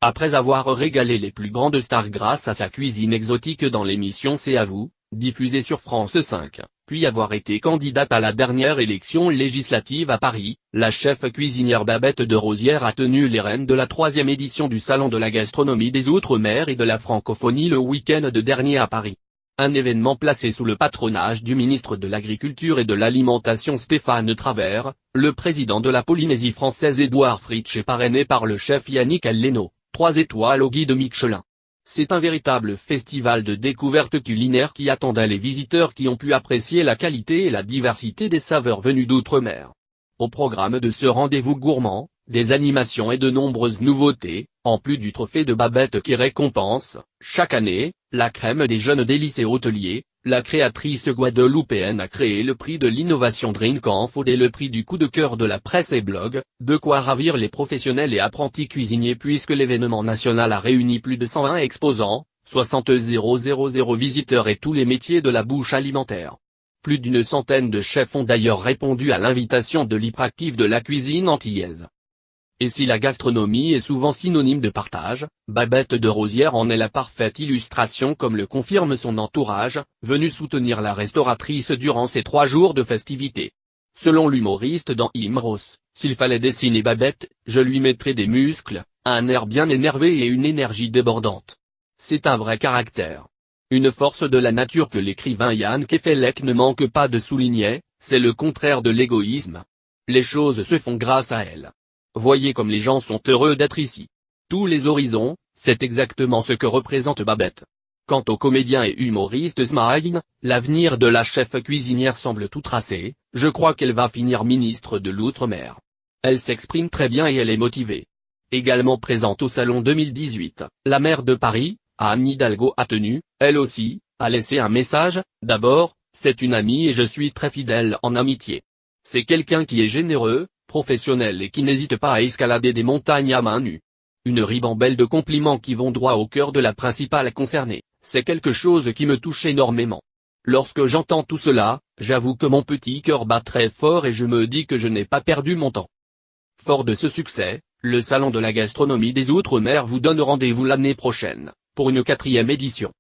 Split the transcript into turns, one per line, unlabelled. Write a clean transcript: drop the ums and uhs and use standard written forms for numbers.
Après avoir régalé les plus grandes stars grâce à sa cuisine exotique dans l'émission C'est à vous, diffusée sur France 5, puis avoir été candidate à la dernière élection législative à Paris, la chef cuisinière Babette de Rosières a tenu les rênes de la 3e édition du Salon de la gastronomie des Outre-mer et de la francophonie le week-end dernier à Paris. Un événement placé sous le patronage du ministre de l'Agriculture et de l'Alimentation Stéphane Travert, le président de la Polynésie française Édouard Fritsch et parrainé par le chef Yannick Alléno, 3 étoiles au guide Michelin. C'est un véritable festival de découverte culinaire qui attendait les visiteurs qui ont pu apprécier la qualité et la diversité des saveurs venues d'outre-mer. Au programme de ce rendez-vous gourmand, des animations et de nombreuses nouveautés, en plus du trophée de Babette qui récompense, chaque année, la crème des jeunes délices et hôteliers. La créatrice guadeloupéenne a créé le prix de l'innovation Drink en Food et le prix du coup de cœur de la presse et blog, de quoi ravir les professionnels et apprentis cuisiniers puisque l'événement national a réuni plus de 120 exposants, 60 000 visiteurs et tous les métiers de la bouche alimentaire. Plus d'une centaine de chefs ont d'ailleurs répondu à l'invitation de l'hyperactive de la cuisine antillaise. Et si la gastronomie est souvent synonyme de partage, Babette de Rosières en est la parfaite illustration comme le confirme son entourage, venu soutenir la restauratrice durant ces 3 jours de festivités. Selon l'humoriste dans Imros, s'il fallait dessiner Babette, je lui mettrais des muscles, un air bien énervé et une énergie débordante. C'est un vrai caractère. Une force de la nature que l'écrivain Yann Kefelec ne manque pas de souligner, c'est le contraire de l'égoïsme. Les choses se font grâce à elle. Voyez comme les gens sont heureux d'être ici. Tous les horizons, c'est exactement ce que représente Babette. Quant au comédien et humoriste Smaïn, l'avenir de la chef cuisinière semble tout tracé, je crois qu'elle va finir ministre de l'Outre-mer. Elle s'exprime très bien et elle est motivée. Également présente au Salon 2018, la maire de Paris, Anne Hidalgo a tenu, elle aussi, à laisser un message. D'abord, c'est une amie et je suis très fidèle en amitié. C'est quelqu'un qui est généreux, professionnel et qui n'hésite pas à escalader des montagnes à main nue. Une ribambelle de compliments qui vont droit au cœur de la principale concernée, c'est quelque chose qui me touche énormément. Lorsque j'entends tout cela, j'avoue que mon petit cœur bat très fort et je me dis que je n'ai pas perdu mon temps. Fort de ce succès, le Salon de la gastronomie des Outre-mer vous donne rendez-vous l'année prochaine, pour une 4e édition.